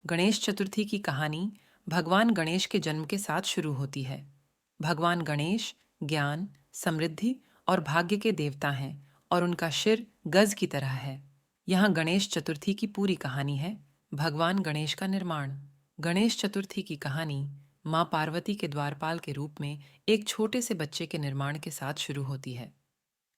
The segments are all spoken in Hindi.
गणेश चतुर्थी की कहानी भगवान गणेश के जन्म के साथ शुरू होती है। भगवान गणेश ज्ञान, समृद्धि और भाग्य के देवता हैं और उनका सिर गज की तरह है। यहाँ गणेश चतुर्थी की पूरी कहानी है। भगवान गणेश का निर्माण। गणेश चतुर्थी की कहानी माँ पार्वती के द्वारपाल के रूप में एक छोटे से बच्चे के निर्माण के साथ शुरू होती है।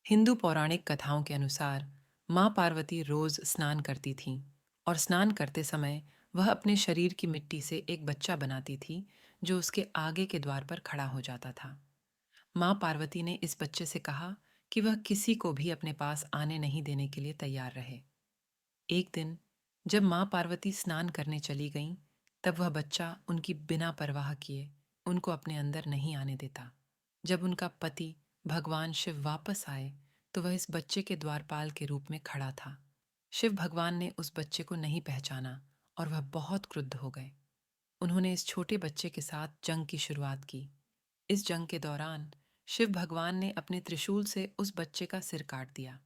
हिंदू पौराणिक कथाओं के अनुसार माँ पार्वती रोज स्नान करती थीं और स्नान करते समय वह अपने शरीर की मिट्टी से एक बच्चा बनाती थी जो उसके आगे के द्वार पर खड़ा हो जाता था। माँ पार्वती ने इस बच्चे से कहा कि वह किसी को भी अपने पास आने नहीं देने के लिए तैयार रहे। एक दिन जब माँ पार्वती स्नान करने चली गईं, तब वह बच्चा उनकी बिना परवाह किए उनको अपने अंदर नहीं आने देता। जब उनका पति भगवान शिव वापस आए तो वह इस बच्चे के द्वारपाल के रूप में खड़ा था। शिव भगवान ने उस बच्चे को नहीं पहचाना और वह बहुत क्रुद्ध हो गए। उन्होंने इस छोटे बच्चे के साथ जंग की शुरुआत की। इस जंग के दौरान शिव भगवान ने अपने त्रिशूल से उस बच्चे का सिर काट दिया।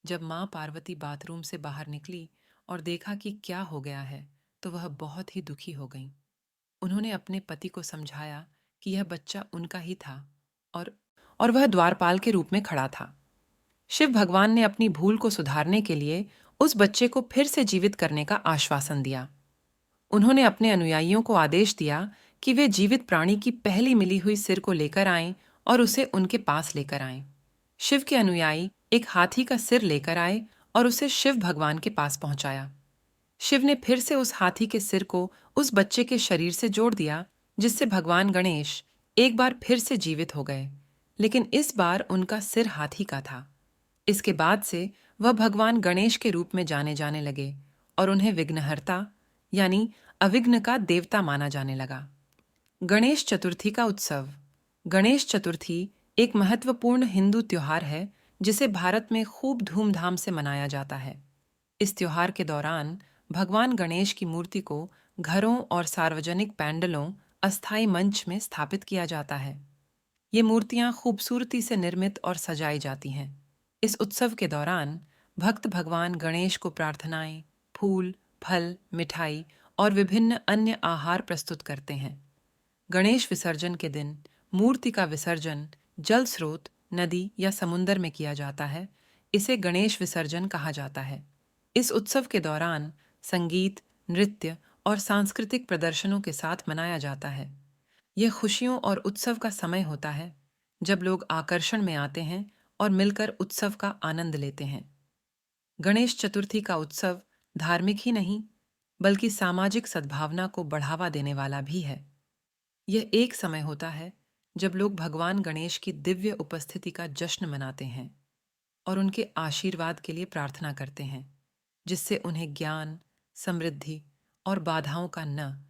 जब माँ पार्वती बाथरूम से बाहर निकली और देखा कि क्या हो गया है, तो वह बहुत ही दुखी हो गईं। उन्होंने अपने पति को समझाया कि यह बच्चा उनका ही था और और वह द्वारपाल के रूप में खड़ा था। शिव भगवान ने अपनी भूल को सुधारने के लिए उस बच्चे को फिर से जीवित करने का आश्वासन दिया। उन्होंने अपने अनुयायियों को आदेश दिया कि वे जीवित प्राणी की पहली मिली हुई सिर को लेकर आएं और उसे उनके पास लेकर आएं। शिव के अनुयायी एक हाथी का सिर लेकर आए और उसे शिव भगवान के पास पहुंचाया। शिव ने फिर से उस हाथी के सिर को उस बच्चे के शरीर से जोड़ दिया, जिससे भगवान गणेश एक बार फिर से जीवित हो गए, लेकिन इस बार उनका सिर हाथी का था। इसके बाद से वह भगवान गणेश के रूप में जाने जाने लगे और उन्हें विघ्नहर्ता यानी अविघ्न का देवता माना जाने लगा। गणेश चतुर्थी का उत्सव। गणेश चतुर्थी एक महत्वपूर्ण हिंदू त्योहार है जिसे भारत में खूब धूमधाम से मनाया जाता है। इस त्योहार के दौरान भगवान गणेश की मूर्ति को घरों और सार्वजनिक पैंडलों, अस्थायी मंच में स्थापित किया जाता है। ये मूर्तियां खूबसूरती से निर्मित और सजाई जाती हैं। इस उत्सव के दौरान भक्त भगवान गणेश को प्रार्थनाएं, फूल, फल, मिठाई और विभिन्न अन्य आहार प्रस्तुत करते हैं। गणेश विसर्जन के दिन मूर्ति का विसर्जन जल स्रोत, नदी या समुंदर में किया जाता है। इसे गणेश विसर्जन कहा जाता है। इस उत्सव के दौरान संगीत, नृत्य और सांस्कृतिक प्रदर्शनों के साथ मनाया जाता है। यह खुशियों और उत्सव का समय होता है जब लोग आकर्षण में आते हैं और मिलकर उत्सव का आनंद लेते हैं। गणेश चतुर्थी का उत्सव धार्मिक ही नहीं बल्कि सामाजिक सद्भावना को बढ़ावा देने वाला भी है। यह एक समय होता है जब लोग भगवान गणेश की दिव्य उपस्थिति का जश्न मनाते हैं और उनके आशीर्वाद के लिए प्रार्थना करते हैं, जिससे उन्हें ज्ञान, समृद्धि और बाधाओं का न